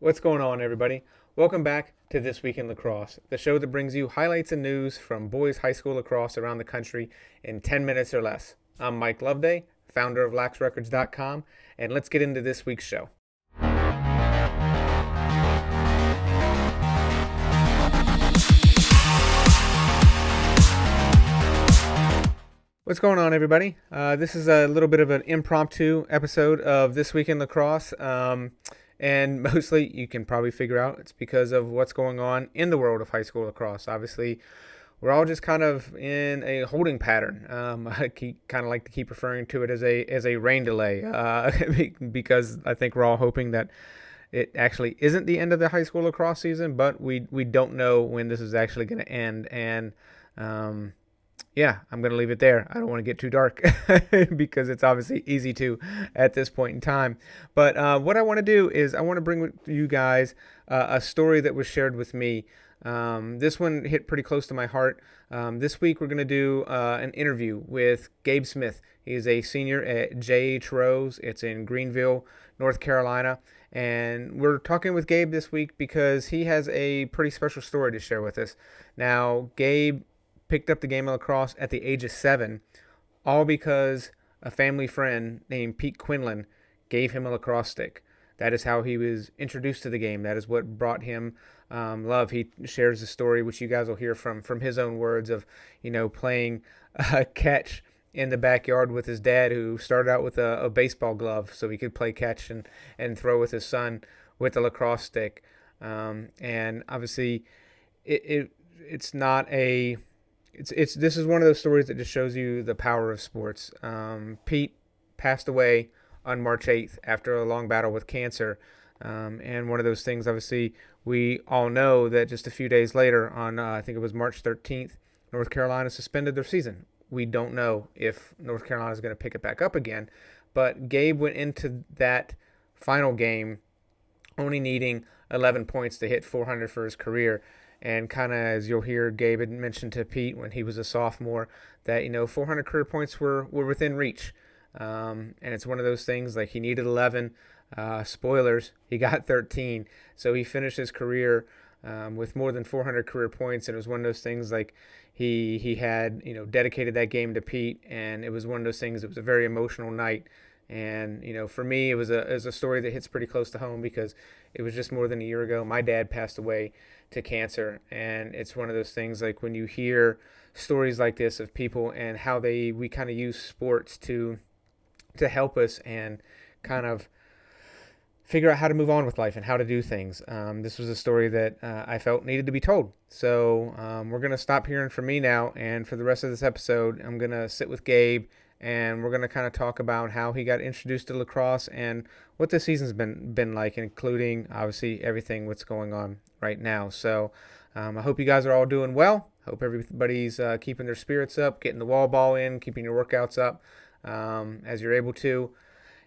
What's going on, everybody? Welcome back to This Week in Lacrosse, the show that brings you highlights and news from boys high school lacrosse around the country in 10 minutes or less. I'm Mike Loveday, founder of laxrecords.com, and let's get into this week's show. What's going on, everybody? This is a little bit of an impromptu episode of This Week in Lacrosse. And mostly, you can probably figure out it's because of what's going on in the world of high school lacrosse. Obviously, we're all just kind of in a holding pattern. I kind of like to keep referring to it as a rain delay because I think we're all hoping that it actually isn't the end of the high school lacrosse season, but we don't know when this is actually going to end. And yeah, I'm going to leave it there. I don't want to get too dark because it's obviously easy to at this point in time. But what I want to do is I want to bring with you guys a story that was shared with me. This one hit pretty close to my heart. This week we're going to do an interview with Gabe Smith. He's a senior at J.H. Rose. It's in Greenville, North Carolina. And we're talking with Gabe this week because he has a pretty special story to share with us. Now, Gabe picked up the game of lacrosse at the age of 7, all because a family friend named Pete Quinlan gave him a lacrosse stick. That is how he was introduced to the game. That is what brought him love. He shares the story, which you guys will hear from his own words of, playing catch in the backyard with his dad, who started out with a baseball glove so he could play catch and throw with his son with a lacrosse stick. And obviously, it's not a... This is one of those stories that just shows you the power of sports. Pete passed away on March 8th after a long battle with cancer. And one of those things, obviously, we all know that just a few days later on, I think it was March 13th, North Carolina suspended their season. We don't know if North Carolina is going to pick it back up again. But Gabe went into that final game only needing 11 points to hit 400 for his career. And kind of as you'll hear, Gabe had mentioned to Pete when he was a sophomore that, 400 career points were within reach. And it's one of those things like he needed 11. Spoilers, he got 13. So he finished his career with more than 400 career points. And it was one of those things like he had, dedicated that game to Pete. And it was one of those things, it was a very emotional night. And, for me, it was a story that hits pretty close to home because it was just more than a year ago. My dad passed away to cancer. And it's one of those things like when you hear stories like this of people and how we kind of use sports to help us and kind of figure out how to move on with life and how to do things. This was a story that I felt needed to be told. So we're going to stop hearing from me now. And for the rest of this episode, I'm going to sit with Gabe and we're going to kind of talk about how he got introduced to lacrosse and what this season's been like, including, obviously, everything what's going on right now. So I hope you guys are all doing well. Hope everybody's keeping their spirits up, getting the wall ball in, keeping your workouts up as you're able to.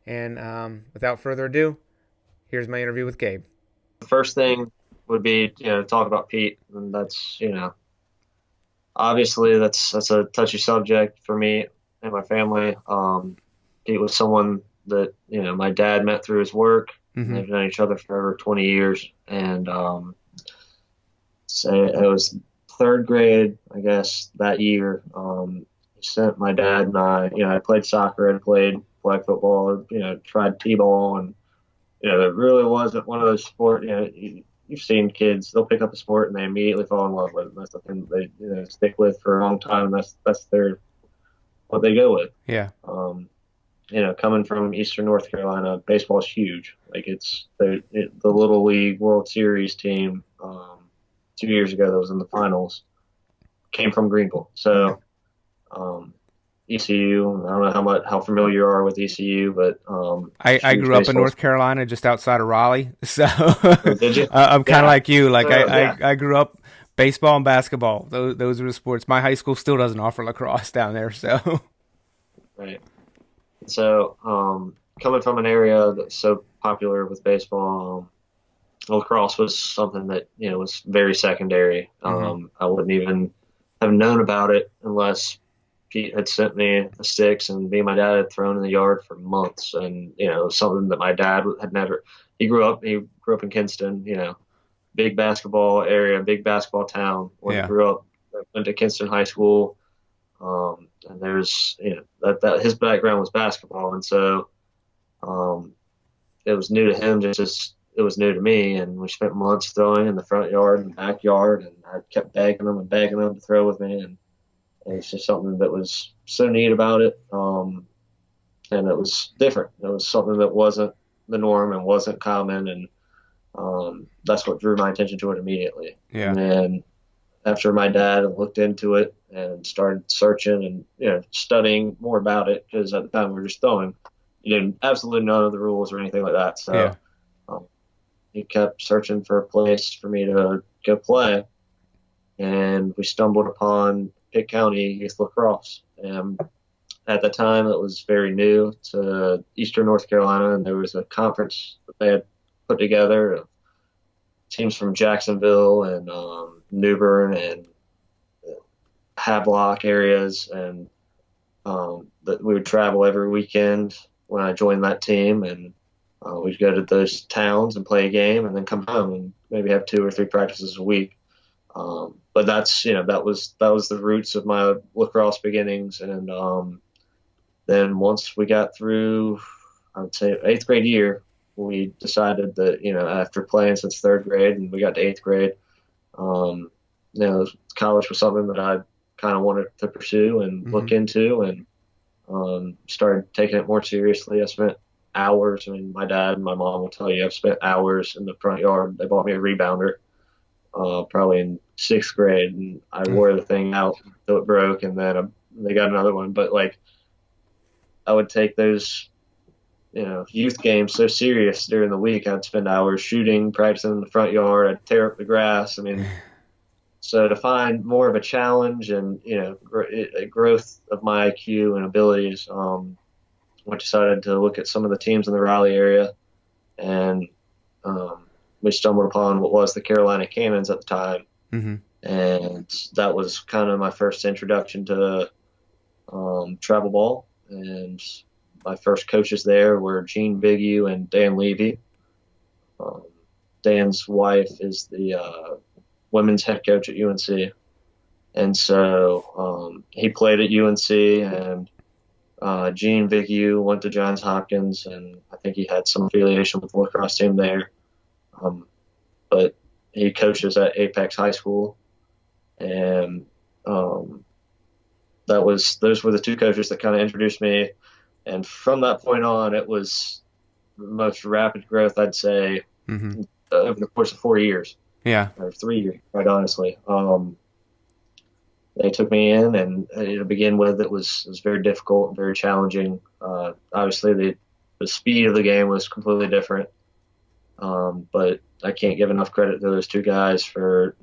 And without further ado, here's my interview with Gabe. The first thing would be, talk about Pete. And that's, obviously that's a touchy subject for me and my family. Pete was someone that, my dad met through his work. Mm-hmm. They've known each other for over 20 years. And so it was third grade, I guess, that year. He sent my dad and I played soccer and played flag football, tried t-ball. And, it really wasn't one of those sports, you've seen kids, they'll pick up a sport and they immediately fall in love with it. That's the thing they stick with for a long time. That's what they go with. Yeah. Coming from Eastern North Carolina, baseball is huge. Like the Little League World Series team 2 years ago that was in the finals came from Greenville. So ECU, I don't know how familiar you are with ECU, but I grew up in North Carolina, just outside of Raleigh. So did you? I'm kind of like you. Like So, I grew up baseball and basketball. Those are the sports. My high school still doesn't offer lacrosse down there. So right. So, coming from an area that's so popular with baseball, lacrosse was something that, was very secondary. Mm-hmm. I wouldn't even have known about it unless Pete had sent me the sticks, and me and my dad had thrown in the yard for months. And it was something that my dad had never. He grew up in Kinston. Big basketball area, big basketball town. When he Yeah. grew up, went to Kinston High School. And there's that his background was basketball, and so um, it was new to him just as it was new to me. And we spent months throwing in the front yard and backyard, and I kept begging them to throw with me, and it's just something that was so neat about it. And it was different. It was something that wasn't the norm and wasn't common, and that's what drew my attention to it immediately. Yeah. And then after my dad looked into it and started searching and studying more about it, because at the time we were just throwing, you didn't absolutely none of the rules or anything like that. Yeah. So he kept searching for a place for me to go play, and we stumbled upon Pitt County Youth Lacrosse. And at the time, it was very new to Eastern North Carolina, and there was a conference that they had put together of teams from Jacksonville and New Bern and Havelock areas, and that we would travel every weekend when I joined that team, and we'd go to those towns and play a game, and then come home and maybe have 2 or 3 practices a week. But that was the roots of my lacrosse beginnings, and then once we got through, I would say 8th grade year, we decided that after playing since 3rd grade and we got to 8th grade, college was something that I kind of wanted to pursue and look into, and started taking it more seriously. I spent hours. I mean, my dad and my mom will tell you I've spent hours in the front yard. They bought me a rebounder probably in 6th grade, and I wore the thing out until it broke, and then they got another one. But I would take those youth games so serious during the week. I'd spend hours shooting, practicing in the front yard. I'd tear up the grass. I mean, so to find more of a challenge and a growth of my IQ and abilities, I decided to look at some of the teams in the Raleigh area, and we stumbled upon what was the Carolina Cannons at the time, and that was kind of my first introduction to travel ball. And my first coaches there were Gene Bigue and Dan Levy. Dan's wife is the women's head coach at UNC. And so he played at UNC, and Gene Bigue went to Johns Hopkins, and I think he had some affiliation with the lacrosse team there. But he coaches at Apex High School, and those were the 2 coaches that kind of introduced me. And from that point on, it was the most rapid growth, I'd say, over the course of 4 years. Yeah. Or 3 years, quite honestly. They took me in, and to begin with, it was very difficult and very challenging. Obviously, the speed of the game was completely different. But I can't give enough credit to those 2 guys for,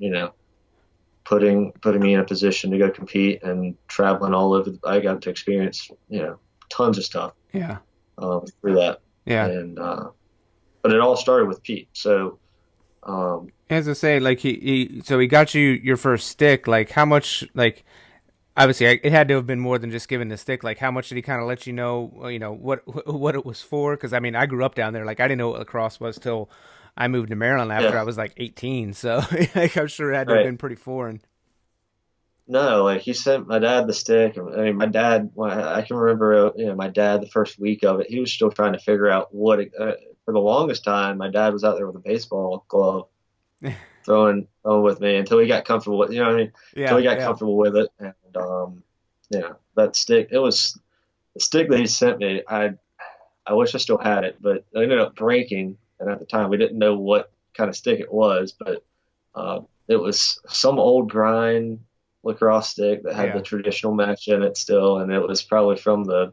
putting me in a position to go compete and traveling all over. I got to experience, tons of stuff. Yeah. Through that. Yeah. And but it all started with Pete. So as I say, like he got you your first stick. Like how much? Like obviously, it had to have been more than just giving the stick. Like how much did he kind of let you know? What it was for? Because I mean, I grew up down there. Like I didn't know what lacrosse was till I moved to Maryland after I was like 18. So like, I'm sure it had to have been pretty foreign. No, like he sent my dad the stick. I mean, my dad. I can remember, my dad the first week of it. He was still trying to figure out for the longest time, my dad was out there with a baseball glove, throwing with me until he got comfortable with. You know what I mean? Yeah. Until he got comfortable with it, and that stick. It was the stick that he sent me. I wish I still had it, but it ended up breaking. And at the time, we didn't know what kind of stick it was, but it was some old grind lacrosse stick that had the traditional mesh in it still, and it was probably from the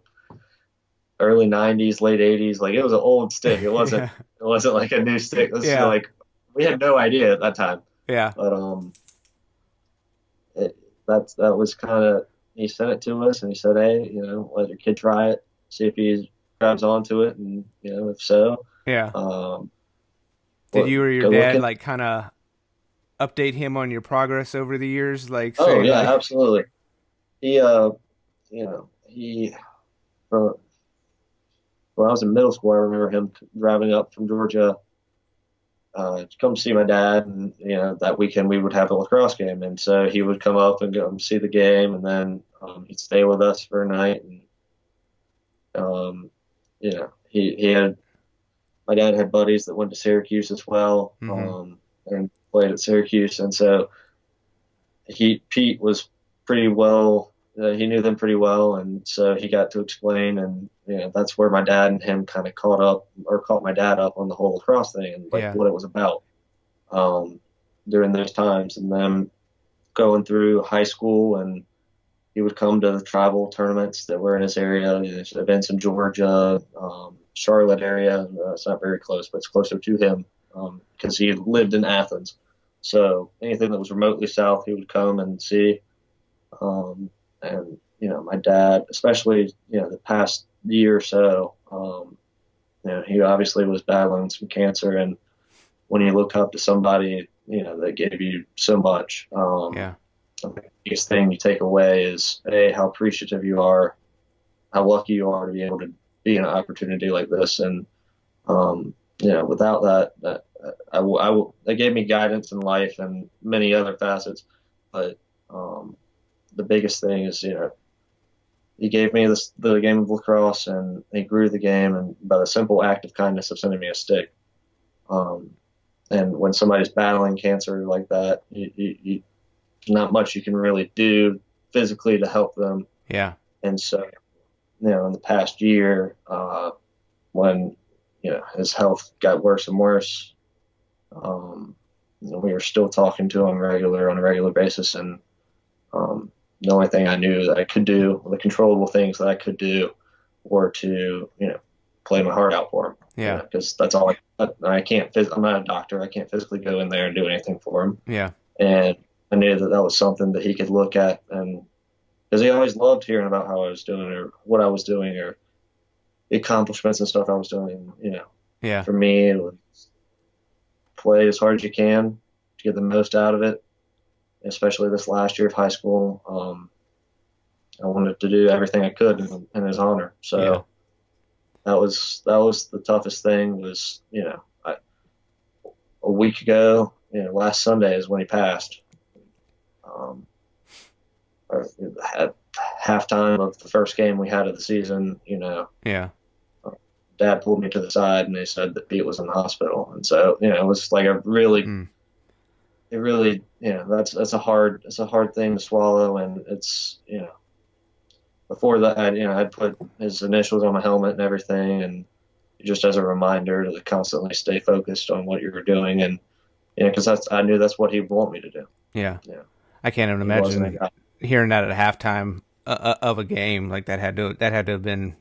early 90s, late 80s. Like it was an old stick. It wasn't it wasn't like a new stick. It was like we had no idea at that time. Yeah. But that was kind of, he sent it to us, and he said, hey, let your kid try it, see if he grabs onto it, and if so. Yeah. Did you or your dad like kind of update him on your progress over the years? Like, absolutely. He he, uh, when I was in middle school, I remember him driving up from Georgia to come see my dad, and that weekend we would have a lacrosse game, and so he would come up and go and see the game, and then he'd stay with us for a night, and he had my dad had buddies that went to Syracuse as well, Mm-hmm. and played at Syracuse, and so Pete was pretty well. He knew them pretty well, and so he got to explain, and that's where my dad and him kind of caught my dad up on the whole lacrosse thing and like Yeah. what it was about um, during those times, and then going through high school, and he would come to the tribal tournaments that were in his area, events in Georgia, Charlotte area. It's not very close, but it's closer to him because he lived in Athens. So anything that was remotely south, he would come and see. Um, and my dad, especially the past year or so, he obviously was battling some cancer, and when you look up to somebody that gave you so much, Yeah. the biggest thing you take away is how appreciative you are, how lucky you are to be able to be in an opportunity like this, and without that, that gave me guidance in life and many other facets, but the biggest thing is he gave me the game of lacrosse, and he grew the game, and by the simple act of kindness of sending me a stick. Um, and when somebody's battling cancer like that, not much you can really do physically to help them. Yeah. And so, in the past year, when his health got worse and worse, we were still talking to him on a regular basis, and the only thing I knew that I could do, the controllable things that I could do, were to play my heart out for him. Yeah. Because that's all I can't. I'm not a doctor. I can't physically go in there and do anything for him. Yeah. And I knew that that was something that he could look at, and because he always loved hearing about how I was doing or what I was doing or the accomplishments and stuff I was doing. Yeah. For me, it was play as hard as you can to get the most out of it, especially this last year of high school. I wanted to do everything I could in his honor. Yeah. So that was the toughest thing. Was a week ago, last Sunday is when he passed. Um, or at halftime of the first game we had of the season, Yeah. Dad pulled me to the side and they said that Pete was in the hospital, and so it was like Mm. it really, that's a hard thing to swallow, and it's before that I'd put his initials on my helmet and everything, and just as a reminder to constantly stay focused on what you were doing, and because I knew that's what he'd want me to do. Yeah. Yeah, I can't even he wasn't a imagine guy. hearing that at halftime of a game like that. Had to have been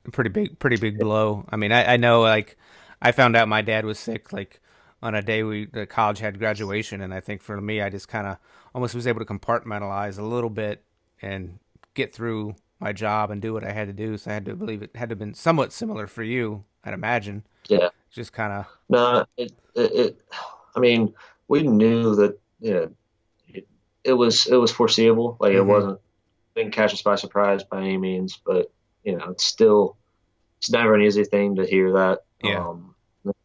a pretty big blow. I mean, I know like I found out my dad was sick like on a day the college had graduation, and I think for me I just kind of almost was able to compartmentalize a little bit and get through my job and do what I had to do. So I had to believe it had to have been somewhat similar for you, I'd imagine. Yeah, Just kind of no, I mean, we knew that it was foreseeable. Like it hmm wasn't didn't catch us by surprise by any means, but it's never an easy thing to hear that. yeah,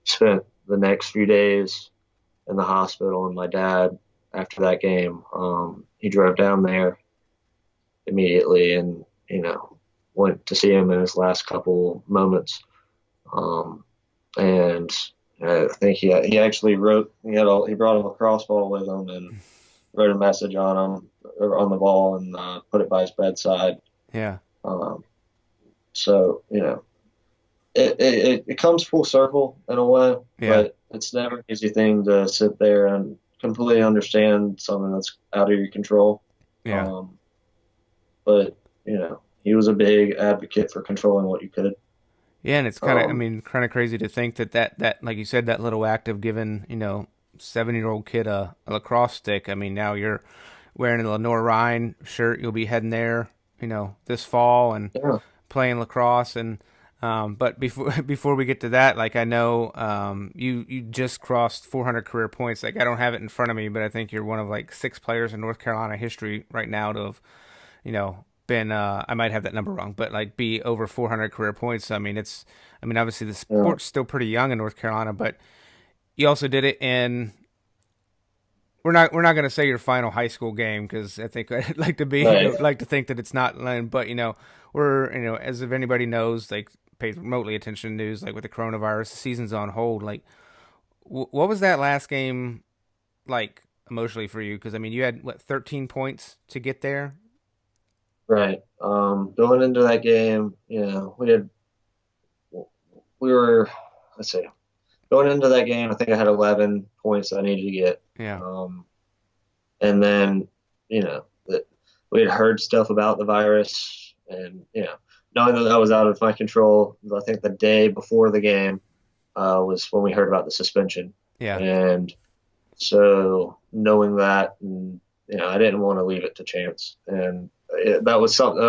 Spent the next few days in the hospital, and my dad, after that game, he drove down there immediately, and went to see him in his last couple moments. Um, and I think he actually he brought a lacrosse ball with him and wrote a message on him or on the ball, and put it by his bedside. yeah, Um, so it comes full circle in a way, yeah, but it's never an easy thing to sit there and completely understand something that's out of your control. yeah. Um, but he was a big advocate for controlling what you could. Yeah, and it's kind of, I Um, mean, kind of crazy to think that, like you said, that little act of giving, 7-year-old kid a lacrosse stick. I mean, now you're wearing a Lenore Ryan shirt. You'll be heading there, this fall and yeah, playing lacrosse. And but before before we get to that, like I know you just crossed 400 career points. Like I don't have it in front of me, but I think you're one of like 6 players in North Carolina history right now to have, been I might have that number wrong, but like be over 400 career points. I mean obviously the Yeah. sport's still pretty young in North Carolina, but you also did it in we're not going to say your final high school game because I think I'd like to be Right. like to think that it's not, but we're as if anybody knows like pays remotely attention to news like with the coronavirus, the season's on hold. Like, what was that last game like emotionally for you? Because I mean, you had what 13 points to get there. Right. Going into that game, we were, let's see, going into that game, I think I had 11 points I needed to get. Yeah, And then, that we had heard stuff about the virus and, knowing that that was out of my control, I think the day before the game was when we heard about the suspension. yeah, And so knowing that, and, I didn't want to leave it to chance. And that was something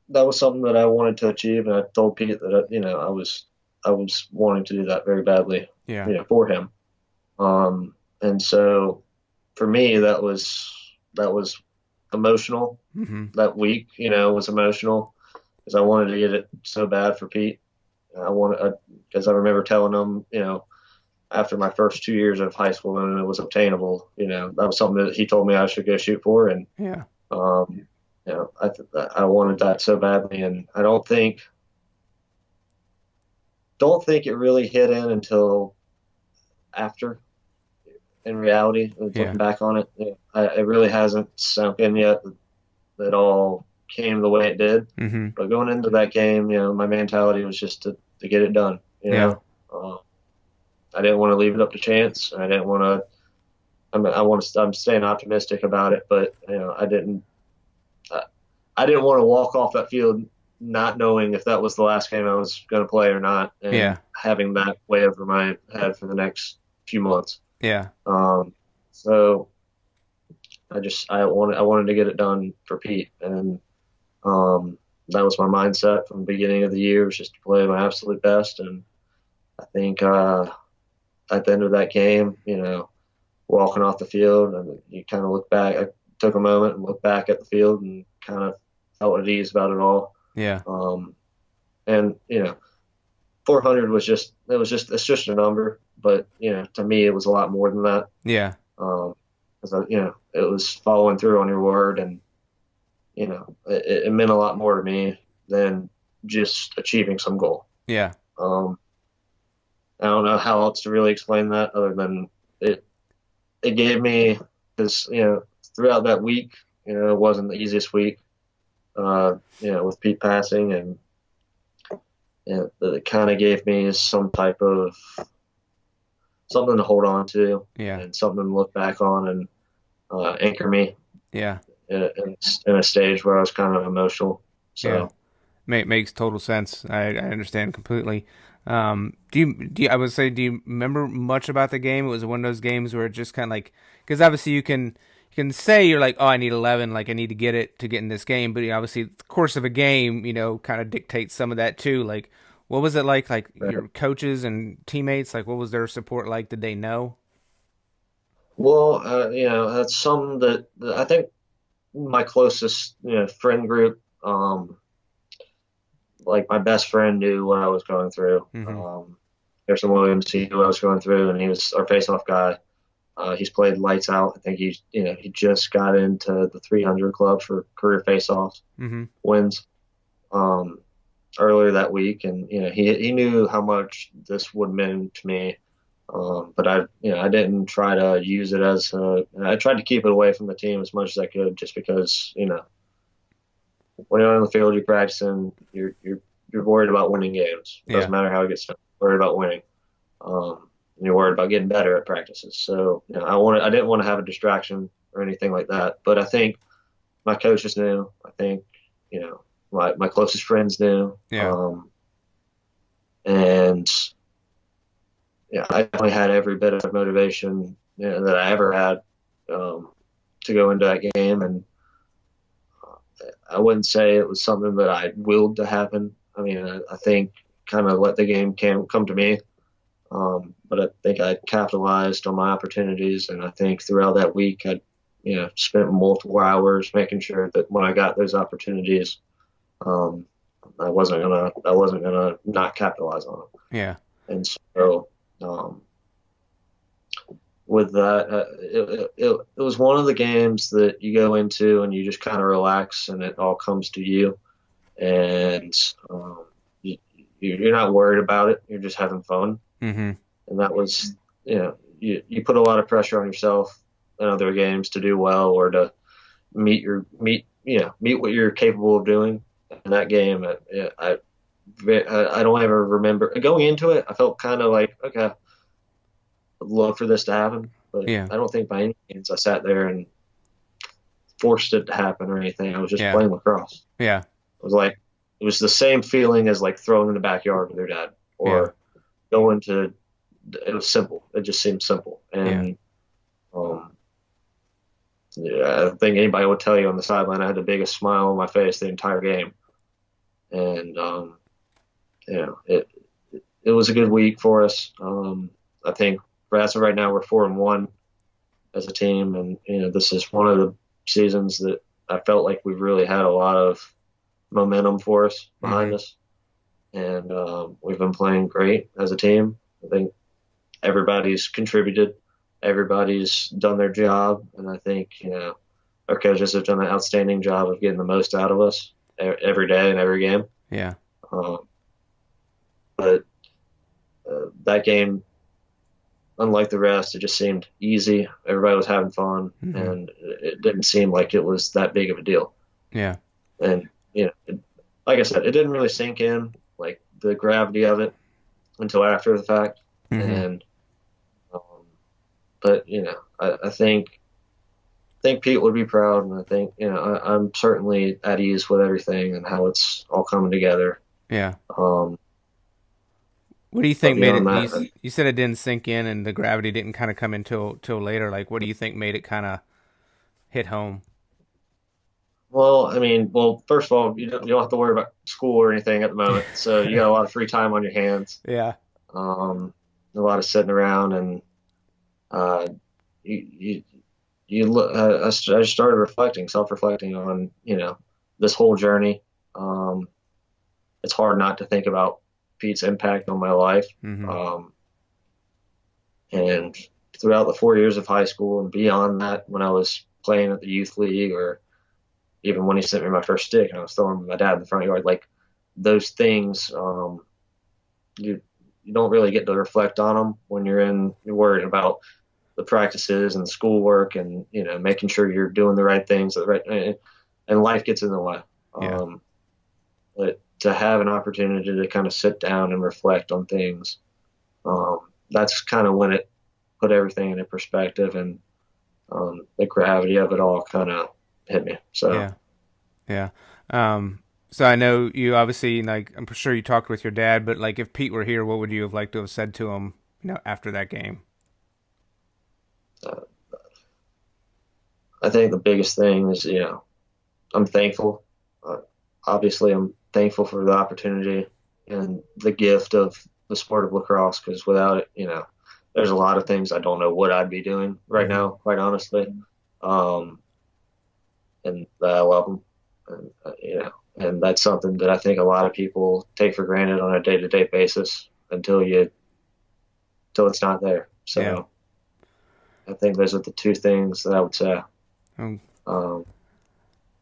that was something that I wanted to achieve. And I told Pete that, I was wanting to do that very badly, yeah. for him. And so for me, that was emotional. Hmm. That week, was emotional because I wanted to get it so bad for Pete. I wanted because I remember telling him, after my first 2 years of high school and it was obtainable, that was something that he told me I should go shoot for, and Yeah, um, I wanted that so badly, and I don't think it really hit in until after. In reality, yeah. looking back on it, it really hasn't sunk in yet that all came the way it did. Hmm. But going into that game, my mentality was just to get it done. Yeah, I didn't want to leave it up to chance. I didn't want to. I'm staying optimistic about it, but I, I didn't want to walk off that field not knowing if that was the last game I was going to play or not, and yeah, having that way over my head for the next few months. yeah, So I wanted to get it done for Pete, and that was my mindset from the beginning of the year, was just to play my absolute best. And I think at the end of that game, walking off the field, and you kind of look back. I took a moment and looked back at the field and kind of felt at ease about it all. yeah, Um, and 400 it's just a number, but to me it was a lot more than that. yeah, 'Cause it was following through on your word, and it meant a lot more to me than just achieving some goal. yeah, Um, I don't know how else to really explain that other than it. It gave me this, throughout that week. It wasn't the easiest week. With Pete passing, and it kind of gave me some type of something to hold on to yeah, and something to look back on and anchor me yeah, in a stage where I was kind of emotional. yeah. So, Makes total sense. I understand completely. I would say, do you remember much about the game? It was one of those games where it just kind of like, because obviously you can say you're like, oh, I need 11, like I need to get it to get in this game, but obviously the course of a game, kind of dictates some of that too. Like, what was it like? Like your coaches and teammates, like what was their support like? Did they know? well, that's something that I think my closest, friend group, like my best friend knew what I was going through. Hmm. Harrison Williams, he knew what I was going through, and he was our face-off guy. He's played lights out. I think he just got into the 300 club for career face-offs Hmm. wins um, earlier that week, and he knew how much this would mean to me. But I didn't try to use it I tried to keep it away from the team as much as I could, just because when you're on the field, you're practicing, you're worried about winning games. It doesn't Yeah. matter how it gets done. You're worried about winning. And you're worried about getting better at practices. So, I didn't want to have a distraction or anything like that. But I think my coaches knew. I think, my closest friends knew. Yeah. And I definitely had every bit of motivation, that I ever had, to go into that game. And I wouldn't say it was something that I willed to happen. I mean, I think kind of let the game come to me. But I think I capitalized on my opportunities, and I think throughout that week, spent multiple hours making sure that when I got those opportunities, um, I wasn't gonna not capitalize on them. Yeah. And so, um, with that, it was one of the games that you go into and you just kind of relax and it all comes to you. And you, you're not worried about it. You're just having fun. Mm-hmm. And that was, you put a lot of pressure on yourself in other games to do well or to meet what you're capable of doing. In that game, I don't ever remember going into it. I felt kind of like, okay, I'd love for this to happen, but Yeah. I don't think by any means I sat there and forced it to happen or anything. I was just Yeah. playing lacrosse. Yeah. It was the same feeling as like throwing in the backyard with your dad Yeah. or going to. It was simple. It just seemed simple, Yeah. and um, yeah, I think anybody would tell you on the sideline I had the biggest smile on my face the entire game, and it was a good week for us. I think as of right now we're 4-1 as a team, and this is one of the seasons that I felt like we've really had a lot of momentum for us behind Mm-hmm. us, and we've been playing great as a team. I think everybody's contributed, everybody's done their job, and I think our coaches have done an outstanding job of getting the most out of us every day and every game. Yeah. Um, but that game, unlike the rest, it just seemed easy. Everybody was having fun, Mm-hmm. and it didn't seem like it was that big of a deal. Yeah. And like I said, it didn't really sink in, like the gravity of it, until after the fact. Mm-hmm. And um, but I think Pete would be proud, and I think I'm certainly at ease with everything and how it's all coming together. Yeah. Um, What do you but think made beyond it? that, You said it didn't sink in, and the gravity didn't kind of come in till later. Like, what do you think made it kind of hit home? well, I mean, first of all, you don't have to worry about school or anything at the moment, so you got a lot of free time on your hands. Yeah. Um, a lot of sitting around, and uh, you you you look. I just started self-reflecting on this whole journey. Um, it's hard not to think about Pete's impact on my life. Mm-hmm. Um, and throughout the 4 years of high school and beyond that, when I was playing at the youth league, or even when he sent me my first stick and I was throwing my dad in the front yard, like those things, you you don't really get to reflect on them when you're worried about the practices and the schoolwork and making sure you're doing the right things, and life gets in the way. Yeah. But to have an opportunity to kind of sit down and reflect on things, that's kind of when it put everything into perspective, and the gravity of it all kind of hit me. So Yeah. Yeah. So I know you obviously like I'm sure you talked with your dad, but like if Pete were here, what would you have liked to have said to him, after that game? uh, I think the biggest thing is, I'm thankful. Uh, Obviously, I'm thankful for the opportunity and the gift of the sport of lacrosse, because without it, there's a lot of things I don't know what I'd be doing right Mm-hmm. now, quite honestly. Um, and I love them. And, and that's something that I think a lot of people take for granted on a day-to-day basis until it's not there. Yeah. So I think those are the two things that I would say. Um, Um,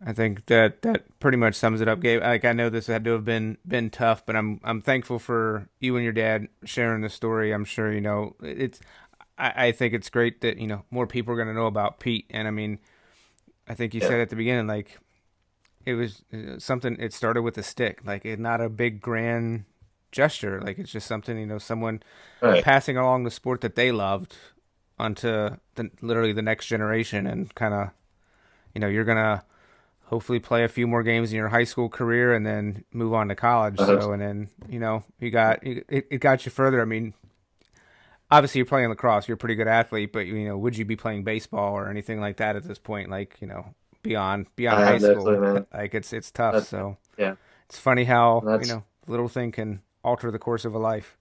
I think that pretty much sums it up, Gabe. Like I know this had to have been tough, but I'm thankful for you and your dad sharing the story. I'm sure it's. I think it's great that more people are going to know about Pete. And I mean, I think you yeah, said at the beginning like it was something. It started with a stick, like it's not a big grand gesture. Like it's just something someone right. passing along the sport that they loved onto literally the next generation, and kind of you're gonna hopefully play a few more games in your high school career and then move on to college. I hope So, so. and then, it got you further. I mean, obviously you're playing lacrosse, you're a pretty good athlete, but would you be playing baseball or anything like that at this point? Like, beyond I high have no school, clue, man. like it's tough. That, So yeah, it's funny how, that's little thing can alter the course of a life.